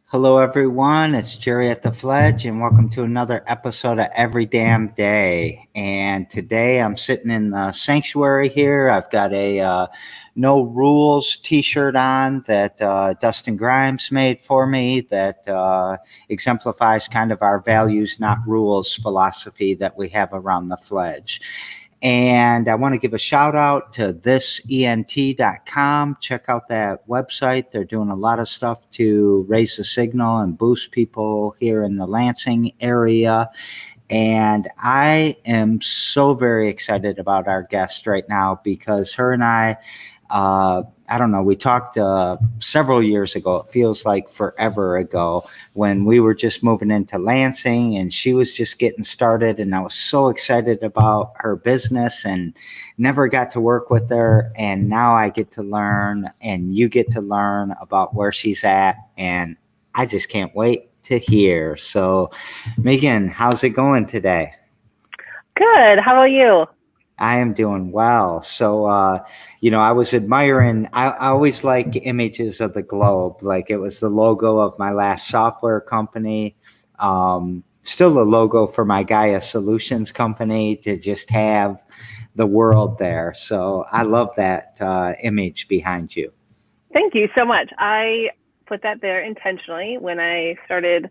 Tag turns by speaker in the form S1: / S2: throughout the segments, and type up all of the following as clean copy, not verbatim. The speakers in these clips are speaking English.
S1: Hello, everyone. It's Jerry at the Fledge, and welcome to another episode of Every Damn Day. And today I'm sitting in the sanctuary here. I've got a No Rules t-shirt on that Dustin Grimes made for me that exemplifies kind of our values, not rules philosophy that we have around the Fledge. And I want to give a shout out to thisent.com. Check out that website. They're doing a lot of stuff to raise the signal and boost people here in the Lansing area. And I am so very excited about our guest right now because her and I don't know, we talked several years ago. It feels like forever ago when we were just moving into Lansing and she was just getting started. And I was so excited about her business and never got to work with her. And now I get to learn and you get to learn about where she's at. And I just can't wait to hear. So, Meegan, how's it going today?
S2: Good. How are you?
S1: I am doing well. So, I was admiring, I always like images of the globe. Like it was the logo of my last software company. Still the logo for my Gaia Solutions company to just have the world there. So I love that image behind you.
S2: Thank you so much. I put that there intentionally when I started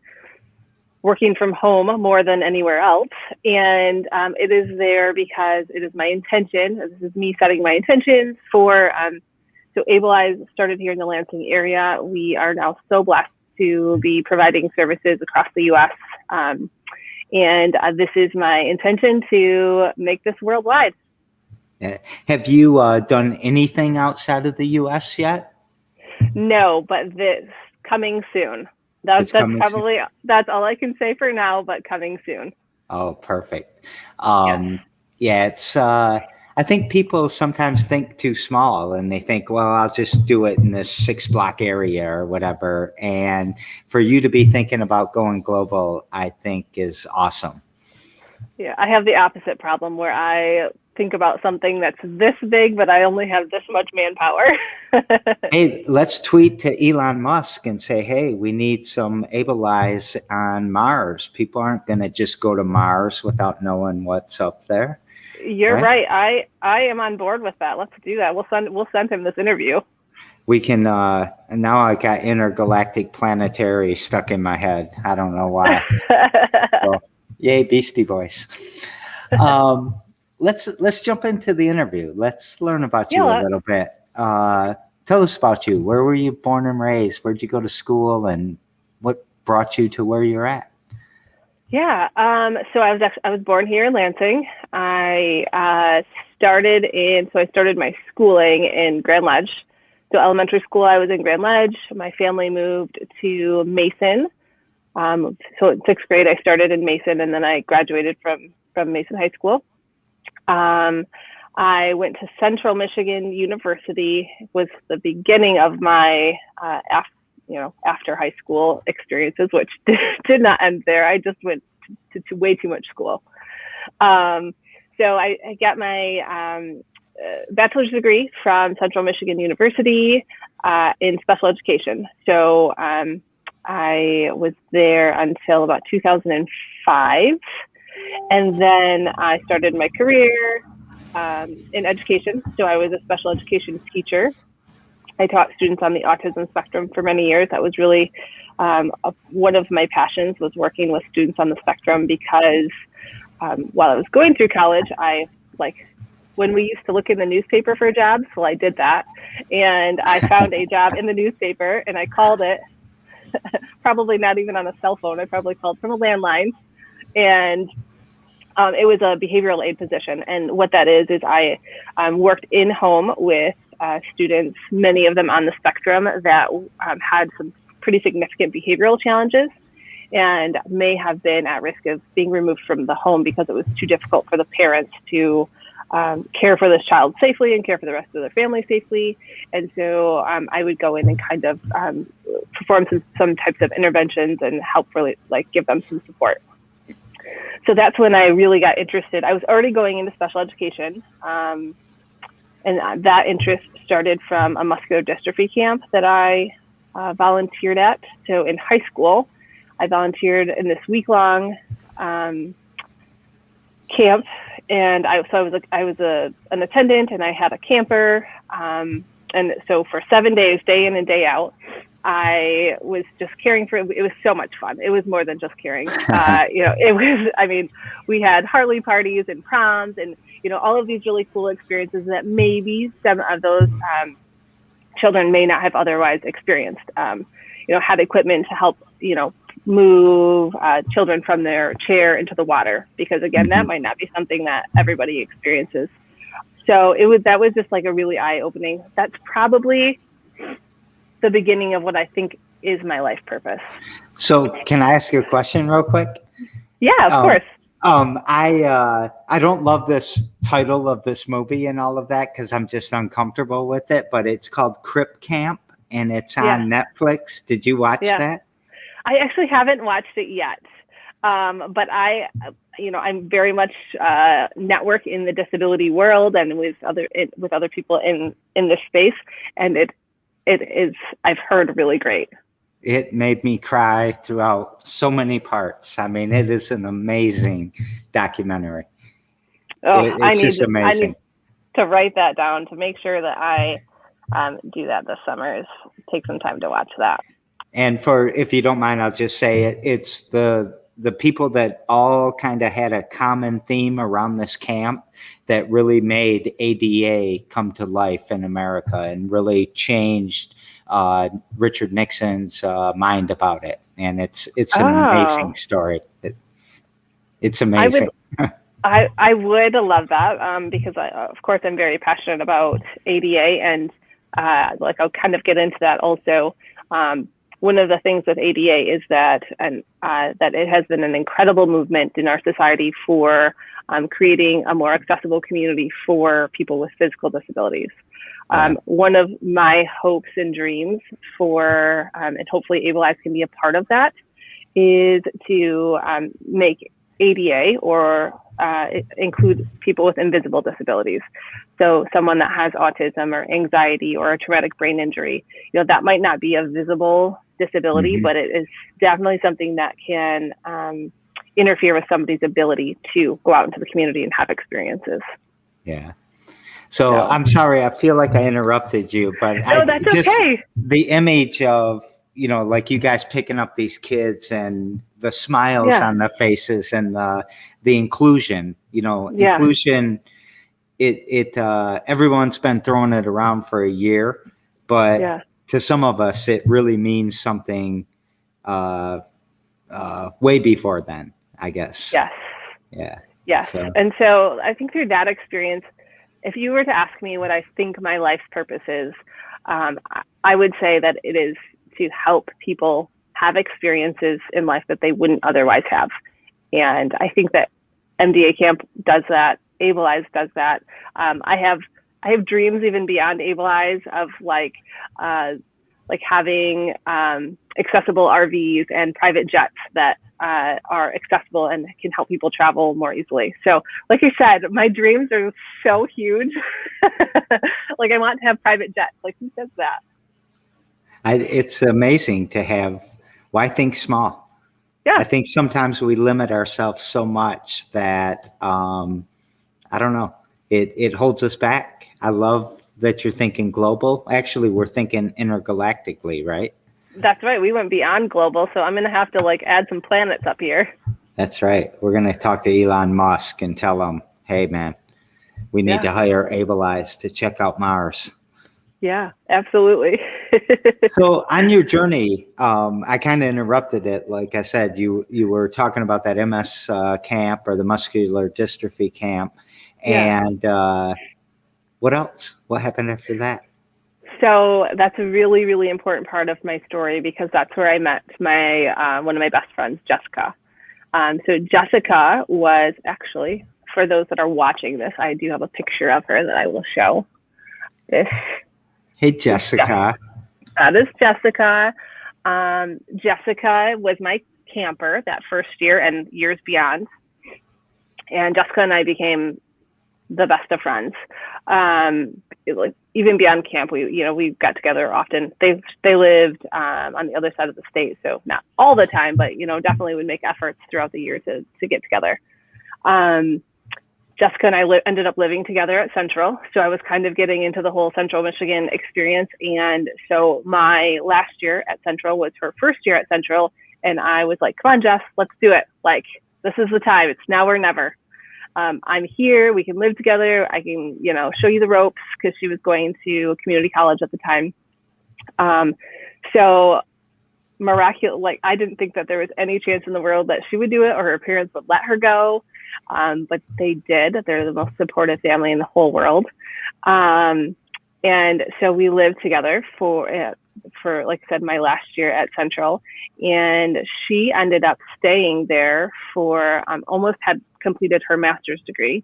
S2: working from home more than anywhere else. And it is there because it is my intention. This is me setting my intentions for, so Able-Eyes started here in the Lansing area. We are now so blessed to be providing services across the U.S. And this is my intention to make this worldwide.
S1: Have you done anything outside of the U.S. yet?
S2: No, but this coming soon. That's probably soon. That's all I can say for now, but coming soon.
S1: Oh, perfect. It's I think people sometimes think too small and they think, well, I'll just do it in this 6-block area or whatever. And for you to be thinking about going global, I think is awesome.
S2: Yeah, I have the opposite problem where I think about something that's this big, but I only have this much manpower.
S1: Hey, let's tweet to Elon Musk and say, hey, we need some Able-Eyes on Mars. People aren't going to just go to Mars without knowing what's up there.
S2: You're right. I am on board with that. Let's do that. We'll send him this interview.
S1: We can, and now I got intergalactic planetary stuck in my head. I don't know why. So, yay, Beastie Boys. Let's jump into the interview. Let's learn about you a little bit. Tell us about you. Where were you born and raised? Where'd you go to school, and what brought you to where you're at?
S2: Yeah. So I was born here in Lansing. I started my schooling in Grand Ledge. So elementary school, I was in Grand Ledge. My family moved to Mason. So in 6th grade, I started in Mason, and then I graduated from Mason High School. I went to Central Michigan University. It was the beginning of my after high school experiences, which did not end there. I just went to way too much school. So I got my bachelor's degree from Central Michigan University in special education. So I was there until about 2005. And then I started my career in education. So I was a special education teacher. I taught students on the autism spectrum for many years. That was really one of my passions, was working with students on the spectrum, because while I was going through college, when we used to look in the newspaper for jobs, well, I did that. And I found a job in the newspaper and I called it, probably not even on a cell phone. I probably called from a landline. And it was a behavioral aid position. And what that is I worked in home with students, many of them on the spectrum, that had some pretty significant behavioral challenges and may have been at risk of being removed from the home because it was too difficult for the parents to care for this child safely and care for the rest of their family safely. And so I would go in and kind of perform some types of interventions and help really like give them some support. So that's when I really got interested. I was already going into special education. And that interest started from a muscular dystrophy camp that I volunteered at. So in high school, I volunteered in this week-long camp, and I was an attendant, and I had a camper, and so for 7 days, day in and day out, I was just caring for it. It was so much fun. It was more than just caring. It was. I mean, we had Harley parties and proms, and all of these really cool experiences that maybe some of those children may not have otherwise experienced. Had equipment to help move children from their chair into the water, because again, that might not be something that everybody experiences. So that was just like a really eye-opening. That's probably the beginning of what I think is my life purpose.
S1: So can I ask you a question real quick?
S2: Yeah, of course.
S1: I don't love this title of this movie and all of that because I'm just uncomfortable with it, but it's called Crip Camp and it's on Netflix. Did you watch that?
S2: I actually haven't watched it yet. But I'm very much network in the disability world and with other people in this space. And it is, I've heard, really great.
S1: It made me cry throughout so many parts. I mean, it is an amazing documentary.
S2: Oh,
S1: it's just amazing.
S2: I need to write that down to make sure that I do that this summer. Take some time to watch that.
S1: And if you don't mind, I'll just say it's the people that all kind of had a common theme around this camp that really made ADA come to life in America and really changed Richard Nixon's mind about it. And it's an amazing story. It's amazing.
S2: I would love that because of course I'm very passionate about ADA, and I'll kind of get into that also. One of the things with ADA is that that it has been an incredible movement in our society for creating a more accessible community for people with physical disabilities. One of my hopes and dreams for, and hopefully Able Eyes can be a part of that, is to make ADA or include people with invisible disabilities. So someone that has autism or anxiety or a traumatic brain injury, that might not be a visible disability, but it is definitely something that can interfere with somebody's ability to go out into the community and have experiences.
S1: Yeah. So I'm sorry, I feel like I interrupted you, but
S2: no, that's okay.
S1: The image of, like you guys picking up these kids and the smiles on their faces and the inclusion, inclusion, everyone's been throwing it around for a year, but to some of us, it really means something way before then, I guess.
S2: Yes.
S1: Yeah.
S2: Yes. So. And so I think through that experience, if you were to ask me what I think my life's purpose is, I would say that it is to help people have experiences in life that they wouldn't otherwise have. And I think that MDA Camp does that. Able Eyes does that. I have dreams even beyond Able Eyes of like having accessible RVs and private jets that are accessible and can help people travel more easily. So like I said, my dreams are so huge. Like I want to have private jets. Like who says that?
S1: It's amazing to have, why think small? Yeah. I think sometimes we limit ourselves so much that, I don't know, it holds us back. I love that you're thinking global. Actually, we're thinking intergalactically, right?
S2: That's right. We went beyond global, so I'm going to have to add some planets up here.
S1: That's right. We're going to talk to Elon Musk and tell him, hey, man, we need to hire Able Eyes to check out Mars.
S2: Yeah, absolutely.
S1: So on your journey, I kind of interrupted it. Like I said, you were talking about that MS camp or the muscular dystrophy camp. And what else? What happened after that?
S2: So that's a really, really important part of my story because that's where I met my one of my best friends, Jessica. So Jessica was actually, for those that are watching this, I do have a picture of her that I will show. This.
S1: Hey, Jessica.
S2: That is Jessica. Jessica was my camper that first year and years beyond. And Jessica and I became the best of friends. Even beyond camp, we got together often. They lived on the other side of the state, so not all the time, but definitely would make efforts throughout the year to get together. Jessica and I ended up living together at Central, so I was kind of getting into the whole Central Michigan experience. And so my last year at Central was her first year at Central, and I was like, "Come on, Jess, let's do it! Like, this is the time. It's now or never. I'm here. We can live together. I can, show you the ropes," because she was going to community college at the time. So miraculous, I didn't think that there was any chance in the world that she would do it or her parents would let her go. But they did. They're the most supportive family in the whole world. And so we lived together for, like I said, my last year at Central. And she ended up staying there for almost had completed her master's degree.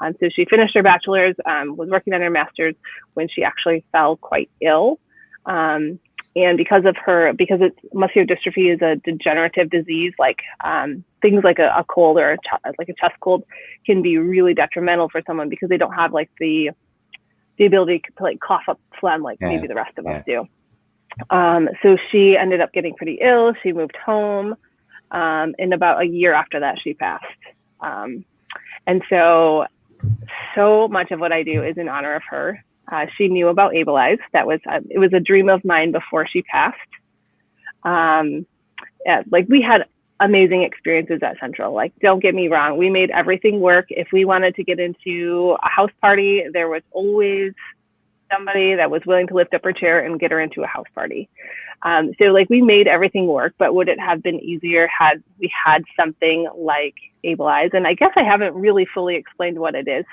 S2: So she finished her bachelor's, was working on her master's when she actually fell quite ill. And because muscular dystrophy is a degenerative disease, things like a cold or a chest cold can be really detrimental for someone because they don't have the ability to cough up phlegm maybe the rest of us do. So she ended up getting pretty ill. She moved home, and about a year after that, she passed. And so much of what I do is in honor of her. She knew about Able-Eyes. It was a dream of mine before she passed. We had amazing experiences at Central. Don't get me wrong, we made everything work. If we wanted to get into a house party, there was always somebody that was willing to lift up her chair and get her into a house party. So we made everything work, but would it have been easier had we had something like Able-Eyes? And I guess I haven't really fully explained what it is.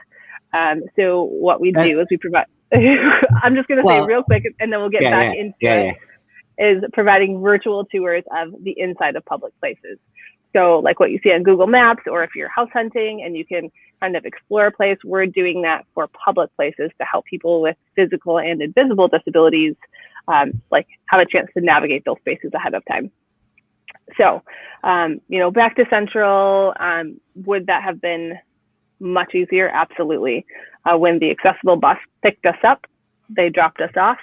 S2: So what we do is we provide, I'm just going to say real quick, and then we'll get back into it, is providing virtual tours of the inside of public places. So what you see on Google Maps, or if you're house hunting and you can kind of explore a place, we're doing that for public places to help people with physical and invisible disabilities, have a chance to navigate those spaces ahead of time. So, back to Central, would that have been much easier? Absolutely. When the accessible bus picked us up, they dropped us off,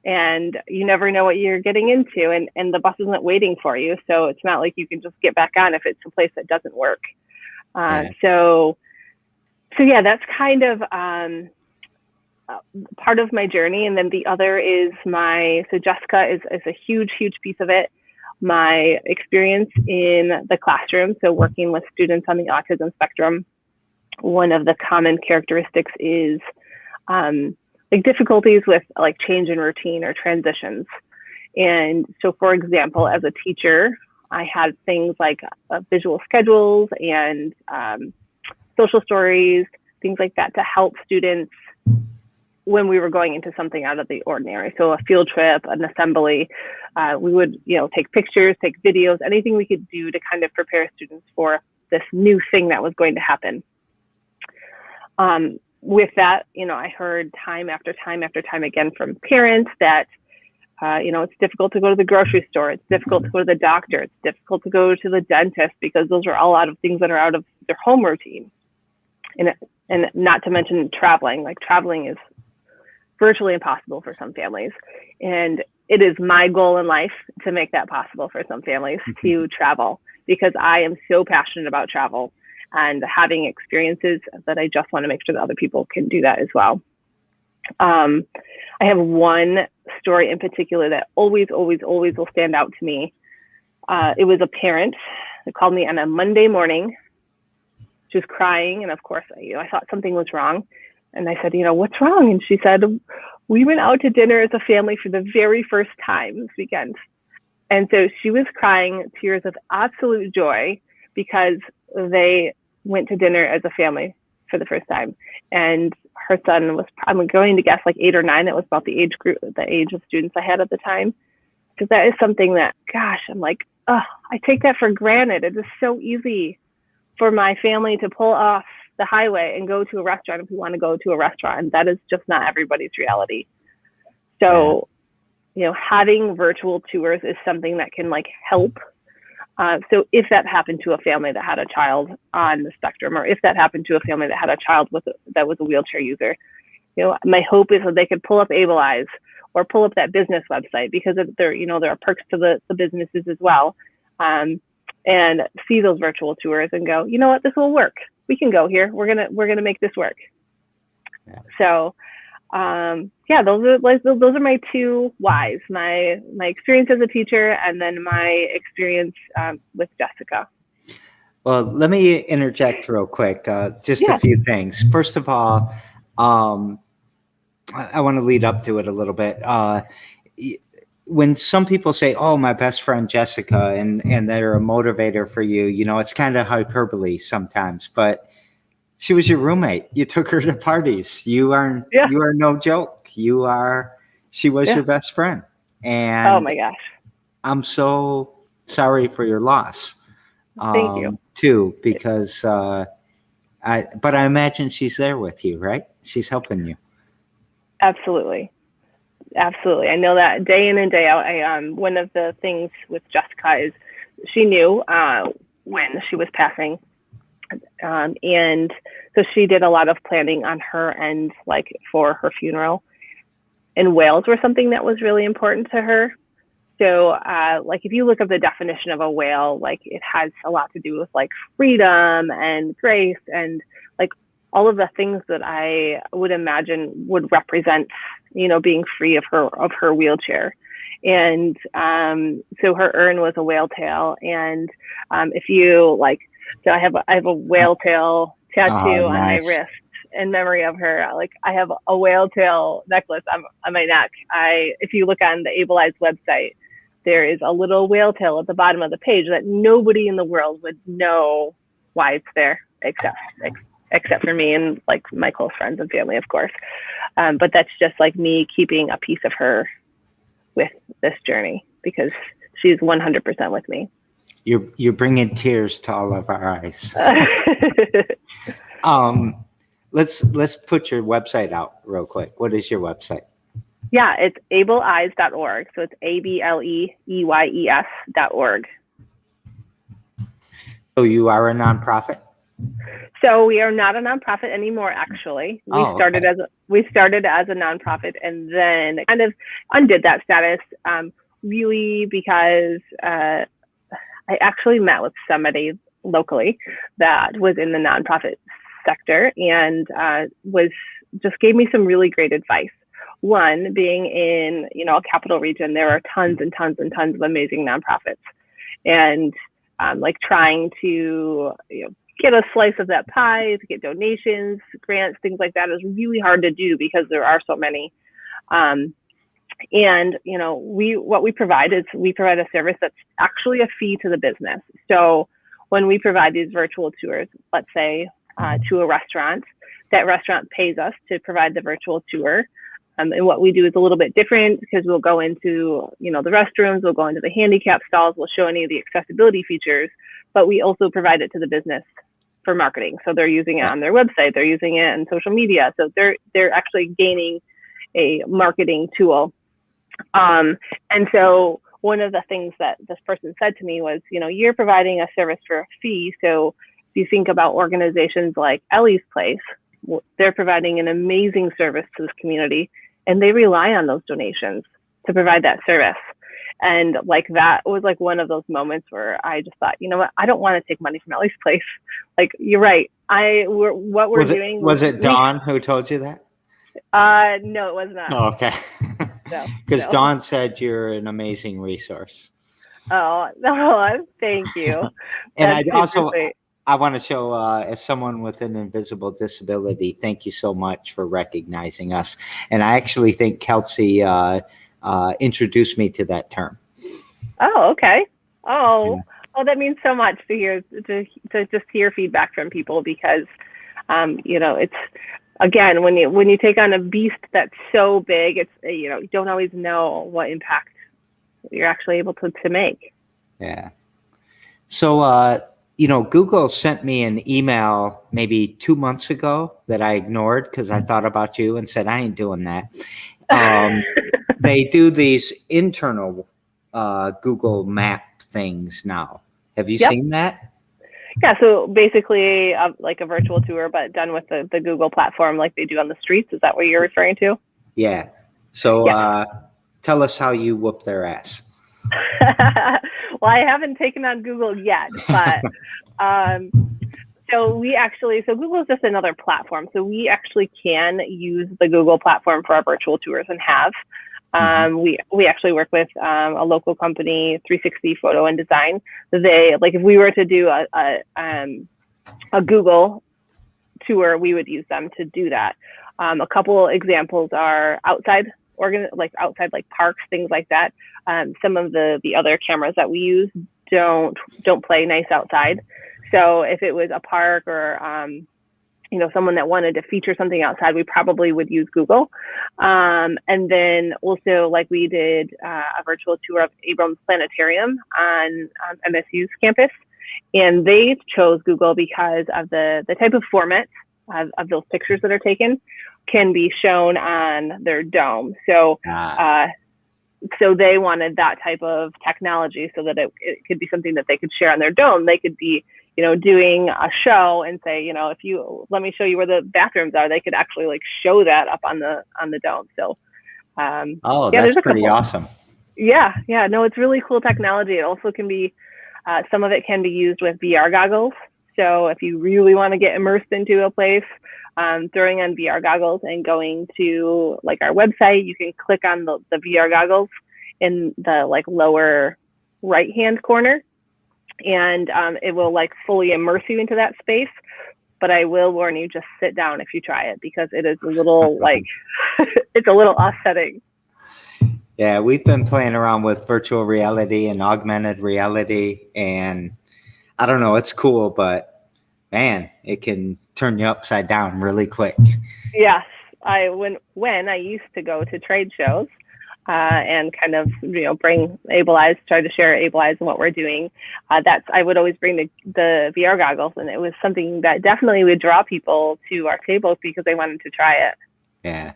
S2: and you never know what you're getting into, and the bus isn't waiting for you. So it's not like you can just get back on if it's a place that doesn't work. So that's kind of part of my journey. And then the other is so Jessica is a huge, huge piece of it. My experience in the classroom, so working with students on the autism spectrum, one of the common characteristics is difficulties with change in routine or transitions. And so, for example, as a teacher, I had things like visual schedules and social stories, things like that, to help students when we were going into something out of the ordinary. So a field trip, an assembly, we would take pictures, take videos, anything we could do to kind of prepare students for this new thing that was going to happen. With that, I heard time after time after time again from parents that, it's difficult to go to the grocery store. It's difficult to go to the doctor. It's difficult to go to the dentist because those are all out of things that are out of their home routine. And not to mention traveling. Traveling is virtually impossible for some families. And it is my goal in life to make that possible for some families to travel, because I am so passionate about travel and having experiences that I just want to make sure that other people can do that as well. I have one story in particular that always will stand out to me. It was a parent that called me on a Monday morning. She was crying, and of course, I thought something was wrong. And I said, what's wrong? And she said, we went out to dinner as a family for the very first time this weekend. And so she was crying tears of absolute joy because they went to dinner as a family for the first time. And her son was, I'm going to guess like 8 or 9. That was about the age of students I had at the time. Because that is something that, gosh, I'm like, oh, I take that for granted. It is so easy for my family to pull off the highway and go to a restaurant if we want to go to a restaurant. And that is just not everybody's reality. So, having virtual tours is something that can like help. So if that happened to a family that had a child on the spectrum, or if that happened to a family that had a child that was a wheelchair user, my hope is that they could pull up Able Eyes or pull up that business website, because there are perks to the businesses as well, and see those virtual tours and go, you know what, this will work. We can go here. We're gonna make this work. Yeah. So, those are my 2 whys: my experience as a teacher, and then my experience with Jessica.
S1: Well, let me interject real quick. Just a few things. First of all, I want to lead up to it a little bit. When some people say, "Oh, my best friend Jessica," and they're a motivator for you, it's kind of hyperbole sometimes, but she was your roommate. You took her to parties. You are no joke. She was your best friend. And
S2: oh my gosh,
S1: I'm so sorry for your loss.
S2: Thank you.
S1: Too, because but I imagine she's there with you, right? She's helping you.
S2: Absolutely. I know that day in and day out. One of the things with Jessica is she knew when she was passing. And so she did a lot of planning on her end, like for her funeral. And whales were something that was really important to her. So like if you look up the definition of a whale, like it has a lot to do with like freedom and grace and like all of the things that I would imagine would represent, being free of her wheelchair. And so her urn was a whale tail. And if you like, so I have a whale tail tattoo on my wrist in memory of her. Like I have a whale tail necklace on my neck. If you look on the Able Eyes website, there is a little whale tail at the bottom of the page that nobody in the world would know why it's there except for me and like my close friends and family, of course. But that's just like me keeping a piece of her with this journey, because she's 100% with me.
S1: You're bringing tears to all of our eyes. Let's put your website out real quick. What is your website?
S2: Yeah, it's ableeyes.org. So it's ABLEEYES.org. So
S1: you are a nonprofit?
S2: So we are not a nonprofit anymore, actually. We started as a nonprofit, and then kind of undid that status, really because I actually met with somebody locally that was in the nonprofit sector and just gave me some really great advice. One, being in a capital region, there are tons and tons and tons of amazing nonprofits, and like trying to get a slice of that pie, to get donations, grants, things like that is really hard to do because there are so many. And what we provide is we provide a service that's actually a fee to the business. So when we provide these virtual tours, let's say to a restaurant, that restaurant pays us to provide the virtual tour. And what we do is a little bit different, because we'll go into the restrooms, we'll go into the handicap stalls, we'll show any of the accessibility features, but we also provide it to the business for marketing. So they're using it on their website, they're using it on social media. So they're actually gaining a marketing tool. And so one of the things that this person said to me was, you're providing a service for a fee. So if you think about organizations like Ellie's Place, they're providing an amazing service to this community, and they rely on those donations to provide that service. And like that was like one of those moments where I just thought, what, I don't want to take money from Ellie's Place. Like, you're right. We're doing.
S1: Was it Dawn who told you that?
S2: No, it was not.
S1: Oh, okay. Because
S2: No.
S1: Dawn said you're an amazing resource.
S2: Oh, no, thank you.
S1: And I want to show, as someone with an invisible disability, thank you so much for recognizing us. And I actually think Kelsey introduced me to that term.
S2: Oh, okay. Oh, that means so much to hear, to just hear feedback from people, because, it's again, when you take on a beast that's so big, it's, you don't always know what impact you're actually able to make.
S1: Yeah. So, Google sent me an email maybe 2 months ago that I ignored because I thought about you and said, I ain't doing that. They do these internal Google Map things now. Have you
S2: Yep.
S1: seen that?
S2: Yeah, so basically like a virtual tour, but done with the Google platform like they do on the streets. Is that what you're referring to?
S1: Yeah. So
S2: Yes.
S1: tell us how you whoop their ass.
S2: Well, I haven't taken on Google yet, but so Google is just another platform. So we actually can use the Google platform for our virtual tours and have. We actually work with a local company, 360 Photo and Design. They, like, if we were to do a Google tour, we would use them to do that. A couple examples are outside parks, things like that. Some of the other cameras that we use don't play nice outside. So if it was a park or someone that wanted to feature something outside, we probably would use Google. And then also, like, we did a virtual tour of Abrams Planetarium on MSU's campus, and they chose Google because of the type of format of those pictures that are taken can be shown on their dome. So so they wanted that type of technology so that it could be something that they could share on their dome. They could be, doing a show and say, if you let me show you where the bathrooms are, they could actually like show that up on the dome. So
S1: that's pretty awesome.
S2: Yeah, no, it's really cool technology. It also can be some of it can be used with VR goggles. So if you really want to get immersed into a place, throwing on VR goggles and going to like our website, you can click on the VR goggles in the like lower right hand corner, and it will like fully immerse you into that space. But I will warn you, just sit down if you try it, because it is a little like it's a little offsetting.
S1: Yeah, we've been playing around with virtual reality and augmented reality, and I don't know, it's cool, but man, it can turn you upside down really quick.
S2: Yes, when I used to go to trade shows and kind of bring Able Eyes, try to share Able Eyes and what we're doing. I would always bring the VR goggles, and it was something that definitely would draw people to our tables because they wanted to try it.
S1: Yeah.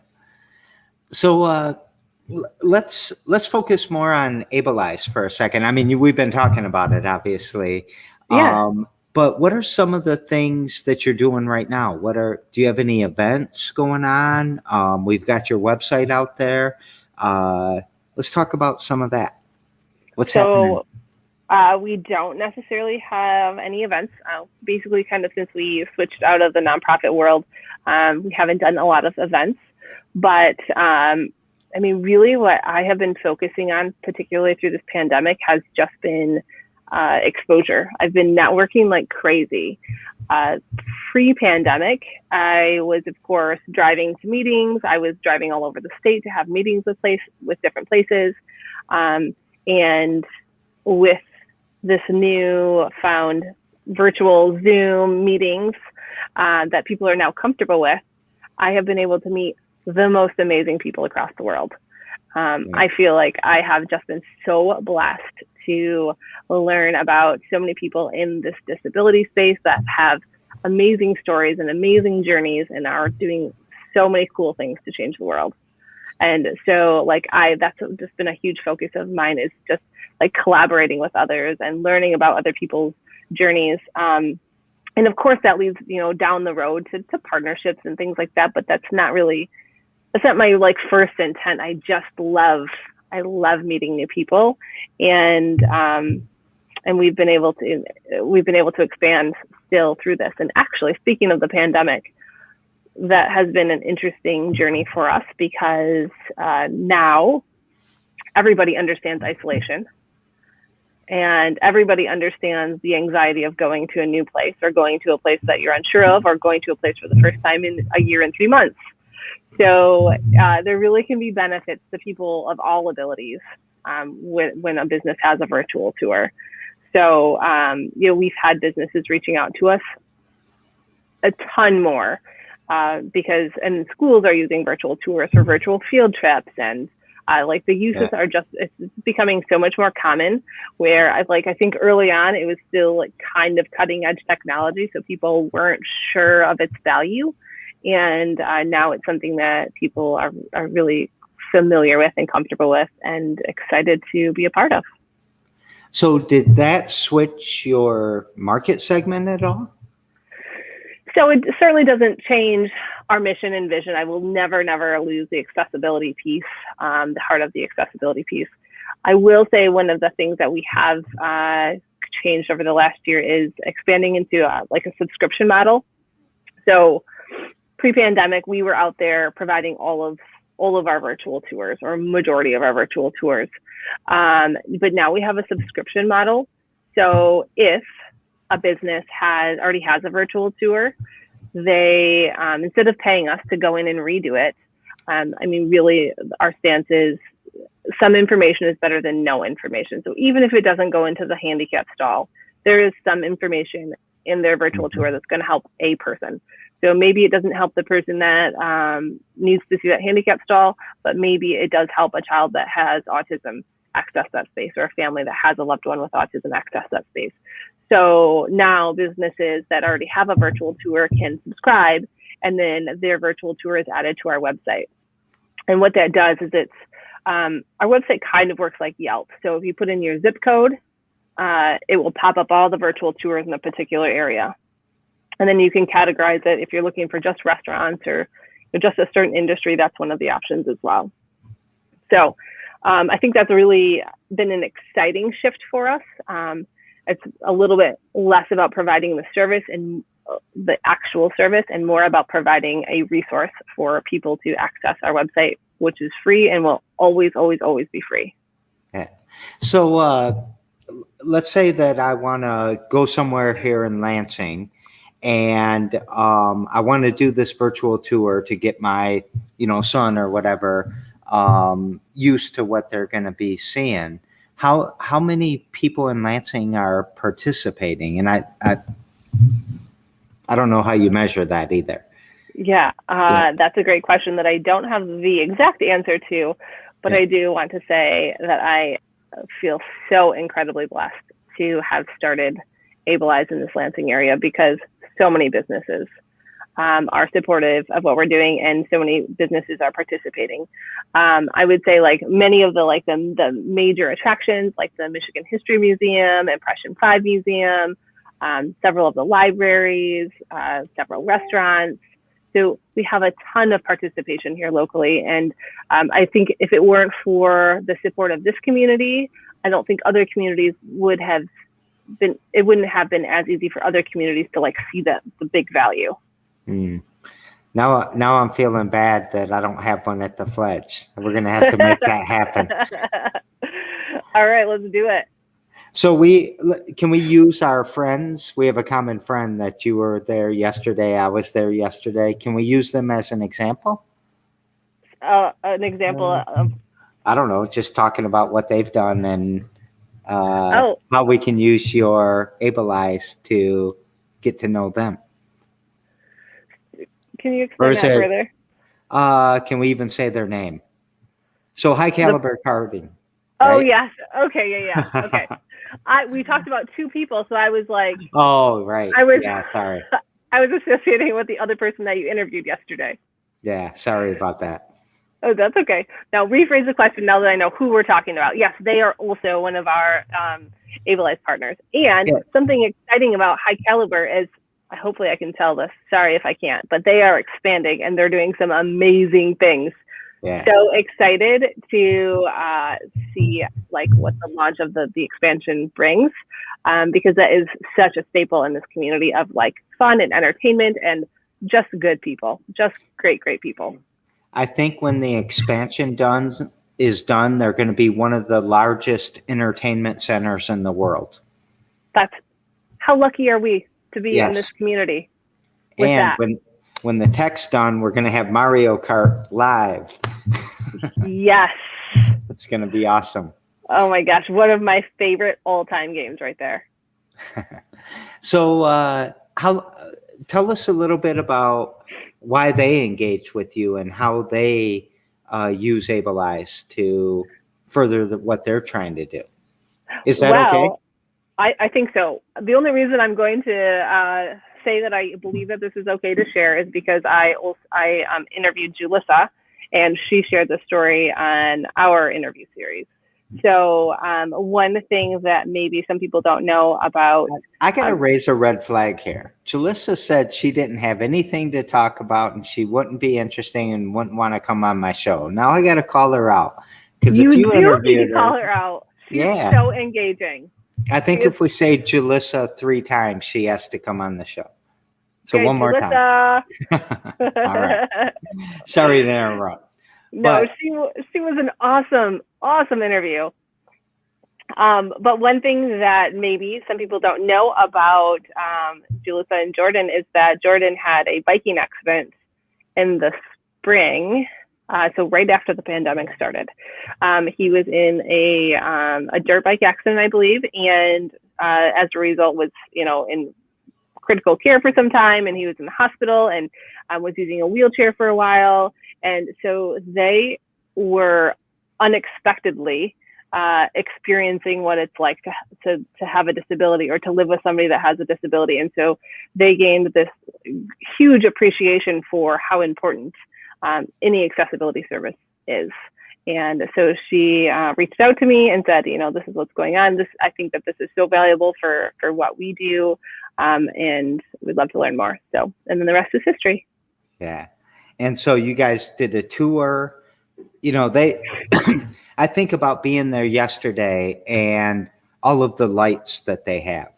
S1: So let's focus more on Able Eyes for a second. I mean, we've been talking about it, obviously.
S2: Yeah.
S1: But what are some of the things that you're doing right now? Do you have any events going on? We've got your website out there. Let's talk about some of that. What's happening?
S2: We don't necessarily have any events. Basically, kind of since we switched out of the nonprofit world, we haven't done a lot of events. But I mean, really what I have been focusing on, particularly through this pandemic, has just been exposure. I've been networking like crazy. Pre-pandemic, I was, of course, driving to meetings. I was driving all over the state to have meetings with different places. And with this new found virtual Zoom meetings that people are now comfortable with, I have been able to meet the most amazing people across the world. I feel like I have just been so blessed to learn about so many people in this disability space that have amazing stories and amazing journeys and are doing so many cool things to change the world. And so that's just been a huge focus of mine, is just like collaborating with others and learning about other people's journeys. And of course that leads, down the road to partnerships and things like that, but that's not my like first intent. I love meeting new people, and we've been able to expand still through this. And actually, speaking of the pandemic, that has been an interesting journey for us, because now everybody understands isolation, and everybody understands the anxiety of going to a new place, or going to a place that you're unsure of, or going to a place for the first time in a year and 3 months. So there really can be benefits to people of all abilities when a business has a virtual tour. So we've had businesses reaching out to us a ton more because and schools are using virtual tours for virtual field trips, and like the uses are just, it's becoming so much more common, where I think early on it was still like kind of cutting edge technology, so people weren't sure of its value, and now it's something that people are really familiar with and comfortable with and excited to be a part of.
S1: So did that switch your market segment at all?
S2: So it certainly doesn't change our mission and vision. I will never lose the accessibility piece, the heart of the accessibility piece. I will say one of the things that we have changed over the last year is expanding into like a subscription model. So pre-pandemic, we were out there providing all of our virtual tours, or majority of our virtual tours. But now we have a subscription model. So if a business already has a virtual tour, they instead of paying us to go in and redo it, really our stance is some information is better than no information. So even if it doesn't go into the handicap stall, there is some information in their virtual tour that's going to help a person. So maybe it doesn't help the person that needs to see that handicap stall, but maybe it does help a child that has autism access that space, or a family that has a loved one with autism access that space. So now businesses that already have a virtual tour can subscribe, and then their virtual tour is added to our website. And what that does is our website kind of works like Yelp. So if you put in your zip code, it will pop up all the virtual tours in a particular area. And then you can categorize it. If you're looking for just restaurants or just a certain industry, that's one of the options as well. So I think that's really been an exciting shift for us. It's a little bit less about providing the service and the actual service, and more about providing a resource for people to access our website, which is free and will always be free.
S1: Yeah. So let's say that I want to go somewhere here in Lansing, and I want to do this virtual tour to get my, son or whatever used to what they're going to be seeing. How many people in Lansing are participating? And I don't know how you measure that either.
S2: Yeah, that's a great question that I don't have the exact answer to, but I do want to say that I feel so incredibly blessed to have started Ableize in this Lansing area, because so many businesses are supportive of what we're doing, and so many businesses are participating. I would say like many of the major attractions, like the Michigan History Museum, Impression 5 Museum, several of the libraries, several restaurants. So we have a ton of participation here locally. And I think if it weren't for the support of this community, I don't think other communities would have been, it wouldn't have been as easy for other communities to see the big value.
S1: Now I'm feeling bad that I don't have one at the Fledge. We're going to have to make that happen.
S2: All right, let's do it.
S1: So can we use our friends? We have a common friend that you were there yesterday. I was there yesterday. Can we use them as an example?
S2: An example of?
S1: I don't know, just talking about what they've done and how we can use your Ableize to get to know them.
S2: Can you explain that further?
S1: Can we even say their name? So High Caliber Carding.
S2: Oh,
S1: right?
S2: yes. Okay. Yeah. Okay. We talked about two people, so I was like,
S1: oh, right. Yeah, sorry.
S2: I was associating with the other person that you interviewed yesterday.
S1: Yeah, sorry about that.
S2: Oh, that's okay. Now rephrase the question now that I know who we're talking about. Yes, they are also one of our Ableize partners. And something exciting about High Caliber is, hopefully I can tell this, sorry if I can't, but they are expanding and they're doing some amazing things. Yeah. So excited to see what the launch of the expansion brings, because that is such a staple in this community of fun and entertainment and just good people, just great people.
S1: I think when the expansion is done, they're going to be one of the largest entertainment centers in the world.
S2: How lucky are we to be in this community?
S1: And when the tech's done, we're going to have Mario Kart live.
S2: Yes.
S1: It's going to be awesome.
S2: Oh my gosh. One of my favorite all-time games right there.
S1: So tell us a little bit about why they engage with you and how they use Able Eyes to further what they're trying to do. Is that okay?
S2: Well, I think so. The only reason I'm going to say that I believe that this is okay to share is because I interviewed Julissa, and she shared the story on our interview series. So one thing that maybe some people don't know about.
S1: I got to raise a red flag here. Julissa said she didn't have anything to talk about and she wouldn't be interesting and wouldn't want to come on my show. Now I got to call her out. Because if you interviewed her,
S2: call her out. She's so engaging.
S1: I think if we say Julissa 3 times, she has to come on the show. So one more time. All right. Sorry to interrupt.
S2: No, she was an awesome interview. But one thing that maybe some people don't know about Julissa and Jordan is that Jordan had a biking accident in the spring. So right after the pandemic started, he was in a dirt bike accident, I believe, and as a result was, in critical care for some time, and he was in the hospital and was using a wheelchair for a while. And so they were unexpectedly experiencing what it's like to have a disability or to live with somebody that has a disability. And so they gained this huge appreciation for how important any accessibility service is. And so she reached out to me and said, this is what's going on. I think that this is so valuable for what we do. And we'd love to learn more. So, and then the rest is history.
S1: Yeah. And so you guys did a tour, I think about being there yesterday and all of the lights that they have.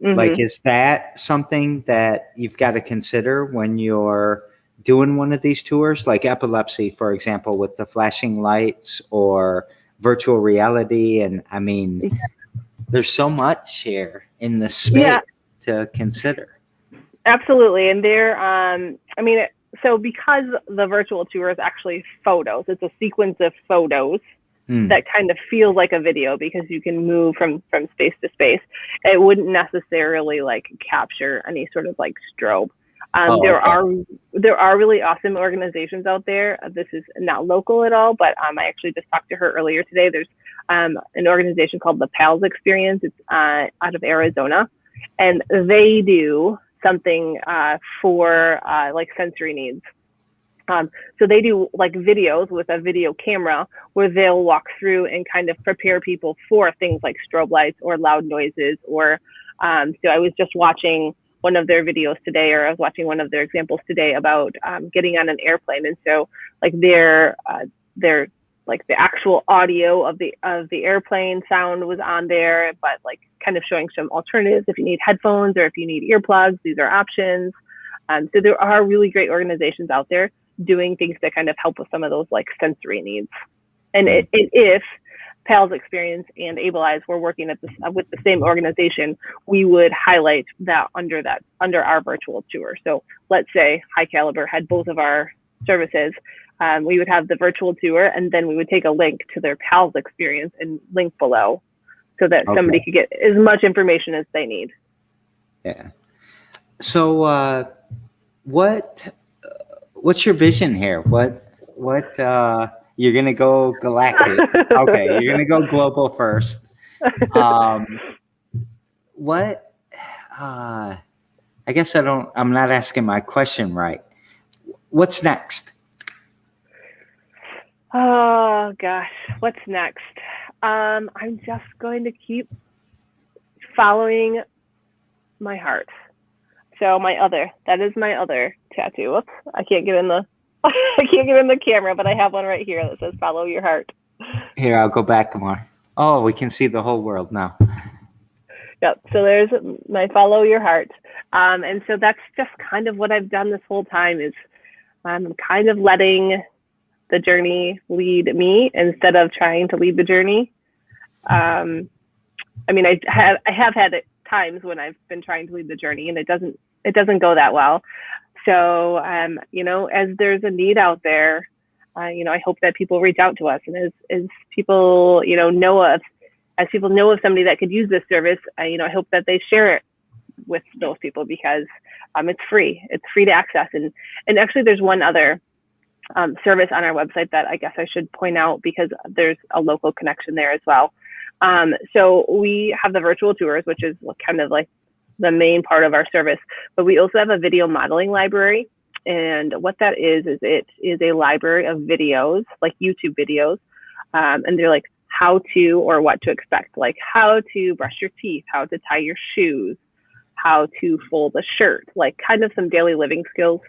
S1: Mm-hmm. Like, is that something that you've got to consider when you're doing one of these tours, like epilepsy, for example, with the flashing lights or virtual reality? And I mean, there's so much here in the space to consider.
S2: Absolutely. And so because the virtual tour is actually photos, it's a sequence of photos that kind of feels like a video because you can move from space to space. It wouldn't necessarily capture any sort of strobe. There are really awesome organizations out there. This is not local at all, but I actually just talked to her earlier today. There's an organization called the PALS Experience. It's out of Arizona, and they do something for sensory needs. So they do videos with a video camera where they'll walk through and kind of prepare people for things like strobe lights or loud noises. Or so I was just watching one of their videos today, or I was watching one of their examples today about getting on an airplane. And so they're the actual audio of the airplane sound was on there, but kind of showing some alternatives if you need headphones or if you need earplugs. These are options. So there are really great organizations out there doing things that kind of help with some of those sensory needs. And if PALS Experience and Able Eyes were working with the same organization, we would highlight that under our virtual tour. So let's say High Caliber had both of our services. We would have the virtual tour, and then we would take a link to their PALS Experience and link below so that somebody could get as much information as they need.
S1: Yeah. So what's your vision here? What you're going to go galactic. Okay. You're going to go global first. I guess I'm not asking my question right. What's next?
S2: Oh gosh, what's next? I'm just going to keep following my heart. So that is my other tattoo. Whoops, I can't get in the camera, but I have one right here that says "Follow your heart."
S1: Here, I'll go back more. Oh, we can see the whole world now.
S2: Yep. So there's my "Follow your heart," and so that's just kind of what I've done this whole time. Is I'm kind of letting the journey lead me instead of trying to lead the journey. I have had times when I've been trying to lead the journey and it doesn't go that well. So, as there's a need out there, I hope that people reach out to us, and as people, know of somebody that could use this service, I hope that they share it with those people because it's free. It's free to access. And actually, there's one other service on our website that I guess I should point out because there's a local connection there as well. So we have the virtual tours, which is kind of like the main part of our service, but we also have a video modeling library. And what that is it is a library of videos, like YouTube videos. And they're like how to or what to expect, like how to brush your teeth, how to tie your shoes, how to fold a shirt, like kind of some daily living skills.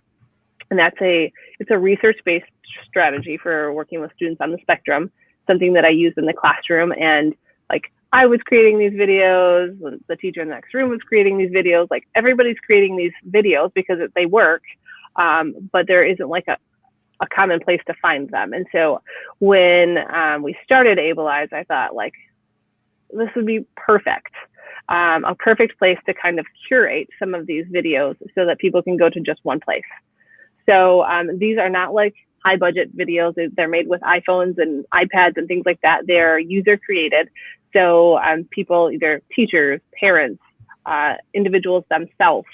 S2: And it's a research-based strategy for working with students on the spectrum, something that I use in the classroom. And like I was creating these videos, the teacher in the next room was creating these videos, like everybody's creating these videos because they work, but there isn't like a common place to find them. And so when we started Ableize, I thought like, this would be perfect. A perfect place to kind of curate some of these videos so that people can go to just one place. So these are not like high budget videos. They're made with iPhones and iPads and things like that. They're user created. So people, either teachers, parents, individuals themselves.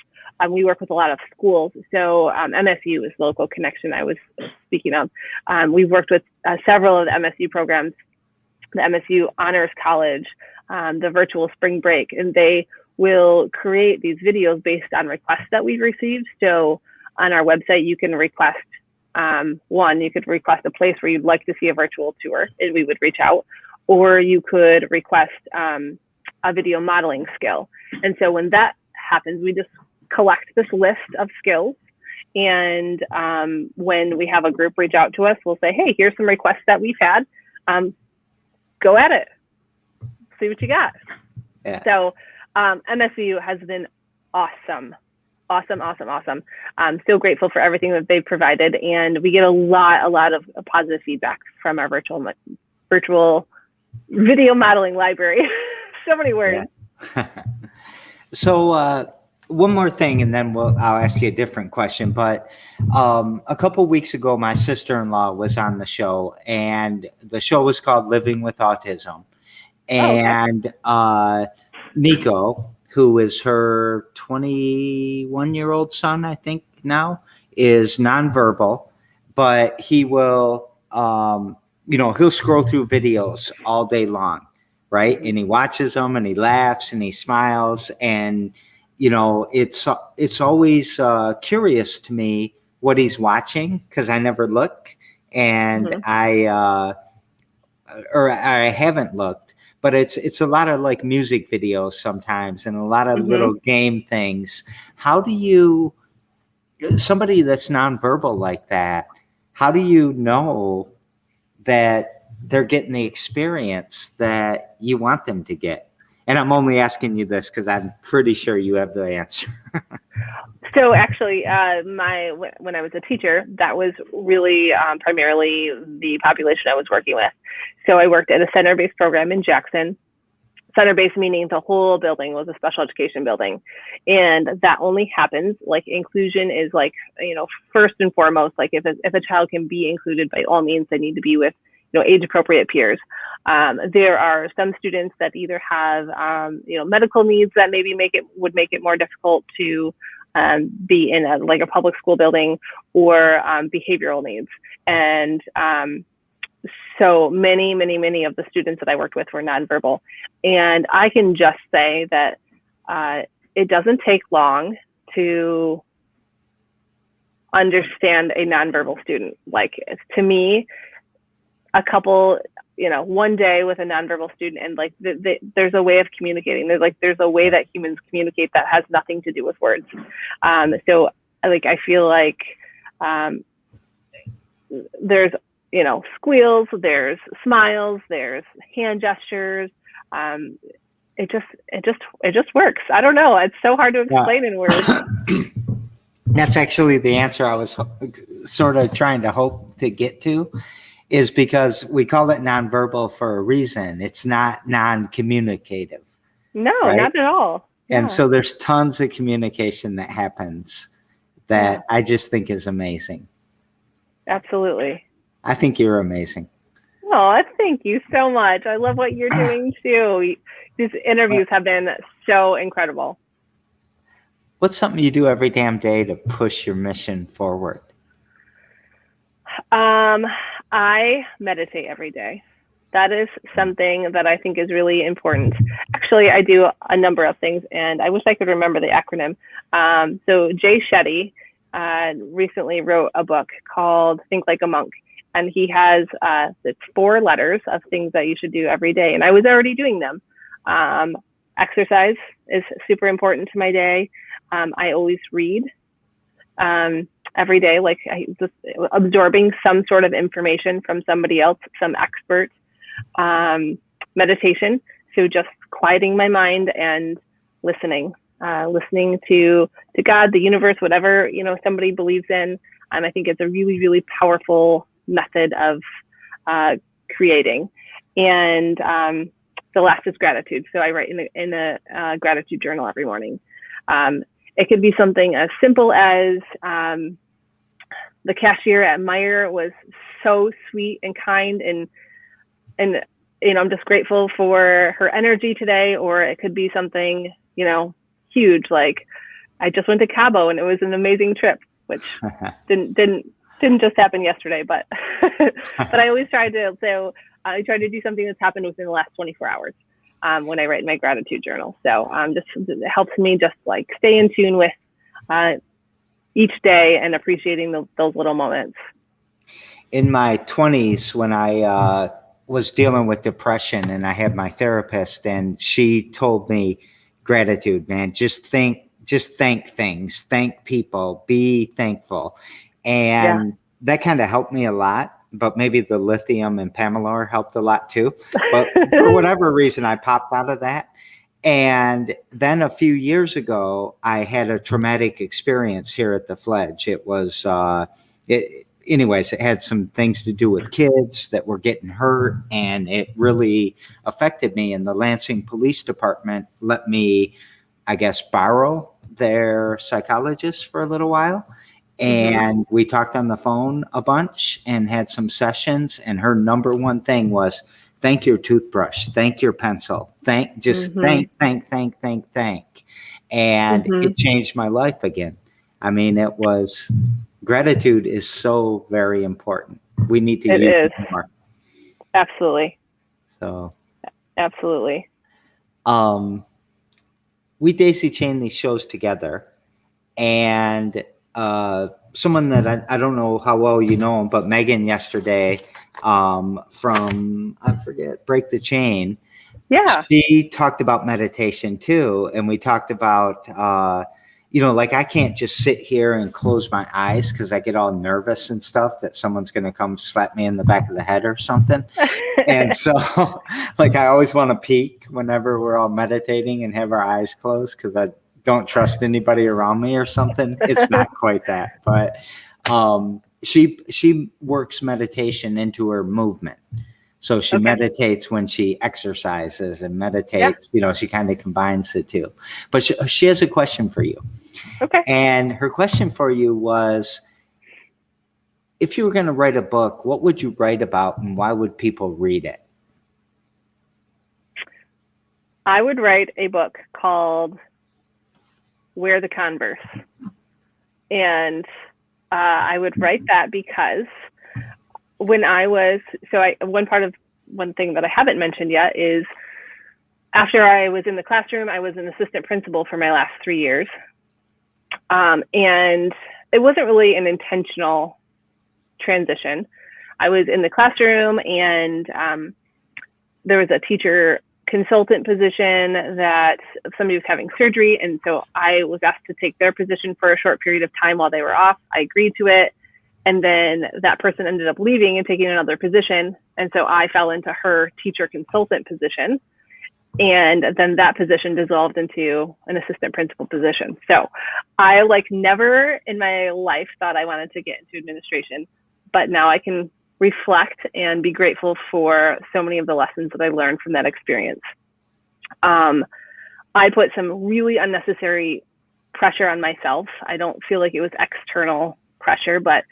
S2: We work with a lot of schools. So MSU is the local connection I was speaking of. We've worked with several of the MSU programs, the MSU Honors College, the virtual spring break, and they will create these videos based on requests that we've received. So on our website, you can request you could request a place where you'd like to see a virtual tour, and we would reach out, or you could request a video modeling skill. And so when that happens, we just collect this list of skills. And when we have a group reach out to us, we'll say, hey, here's some requests that we've had. Go at it. See what you got. Yeah. So MSU has been awesome. I'm so grateful for everything that they've provided. And we get a lot of positive feedback from our virtual video modeling library. So many words.
S1: Yeah. So one more thing, and then I'll ask you a different question. But a couple weeks ago, my sister-in-law was on the show, and the show was called Living with Autism. And Nico, who is her 21-year-old son, I think now, is nonverbal, but he will, he'll scroll through videos all day long, right? And he watches them and he laughs and he smiles. And, it's always curious to me what he's watching because I never look, and I haven't looked. But it's a lot of like music videos sometimes and a lot of little game things. How do you, somebody that's nonverbal like that, how do you know that they're getting the experience that you want them to get? And I'm only asking you this because I'm pretty sure you have the answer.
S2: So actually, when I was a teacher, that was really primarily the population I was working with. So I worked at a center-based program in Jackson. Center-based meaning the whole building was a special education building. And that only happens, like inclusion is like, first and foremost, like if a child can be included, by all means, they need to be with, age-appropriate peers. There are some students that either have, medical needs that maybe would make it more difficult to be in a public school building, or behavioral needs. And so many of the students that I worked with were nonverbal. And I can just say that it doesn't take long to understand a nonverbal student. Like, to me, one day with a nonverbal student, and like there's a way of communicating. There's a way that humans communicate that has nothing to do with words. So like I feel like there's squeals, there's smiles, there's hand gestures. It just works. I don't know. It's so hard to explain in words.
S1: That's actually the answer I was sort of trying to hope to get to. Is because we call it nonverbal for a reason. It's not non-communicative.
S2: No, right? Not at all.
S1: Yeah. And so there's tons of communication that happens that I just think is amazing.
S2: Absolutely.
S1: I think you're amazing.
S2: Oh, thank you so much. I love what you're doing too. These interviews have been so incredible.
S1: What's something you do every damn day to push your mission forward?
S2: I meditate every day. That is something that I think is really important. Actually, I do a number of things, and I wish I could remember the acronym. So Jay Shetty recently wrote a book called Think Like a Monk, and he has it's 4 letters of things that you should do every day, and I was already doing them. Exercise is super important to my day. I always read every day, like just absorbing some sort of information from somebody else, some expert. Meditation, so just quieting my mind and listening to God, the universe, whatever somebody believes in. I think it's a really, really powerful method of creating. And the last is gratitude. So I write in a gratitude journal every morning. It could be something as simple as the cashier at Meijer was so sweet and kind, and I'm just grateful for her energy today. Or it could be something huge, like I just went to Cabo and it was an amazing trip, which didn't just happen yesterday, but but I always try to do something that's happened within the last 24 hours when I write in my gratitude journal. So it helps me just like stay in tune with each day and appreciating those little moments.
S1: In my 20s, when I was dealing with depression, and I had my therapist, and she told me, gratitude, man, just thank things, thank people, be thankful. And that kind of helped me a lot, but maybe the lithium and Pamelor helped a lot too. But for whatever reason, I popped out of that. And then a few years ago, I had a traumatic experience here at the Fledge. It was, anyways, it had some things to do with kids that were getting hurt, and it really affected me. And the Lansing Police Department let me, I guess, borrow their psychologist for a little while. And we talked on the phone a bunch and had some sessions. And her number one thing was, thank your toothbrush, thank your pencil, thank. And it changed my life again. I mean, gratitude is so very important. We need to use it more.
S2: Absolutely.
S1: So.
S2: Absolutely.
S1: We daisy chain these shows together, and someone that I don't know how well you know him, but Meegan yesterday from, I forget, Break the Chain.
S2: Yeah.
S1: She talked about meditation too. And we talked about, like I can't just sit here and close my eyes because I get all nervous and stuff that someone's going to come slap me in the back of the head or something. And so like I always want to peek whenever we're all meditating and have our eyes closed because I don't trust anybody around me or something. It's not quite that, but she works meditation into her movement. So she meditates when she exercises and meditates, she kind of combines the two. But she has a question for you.
S2: Okay.
S1: And her question for you was, if you were going to write a book, what would you write about and why would people read it?
S2: I would write a book called Wear the Converse. And I would write that because when one thing that I haven't mentioned yet is after I was in the classroom, I was an assistant principal for my last 3 years. And it wasn't really an intentional transition. I was in the classroom and there was a teacher consultant position that somebody was having surgery. And so I was asked to take their position for a short period of time while they were off. I agreed to it. And then that person ended up leaving and taking another position. And so I fell into her teacher consultant position. And then that position dissolved into an assistant principal position. So I never in my life thought I wanted to get into administration, but now I can reflect and be grateful for so many of the lessons that I learned from that experience. I put some really unnecessary pressure on myself. I don't feel like it was external pressure, but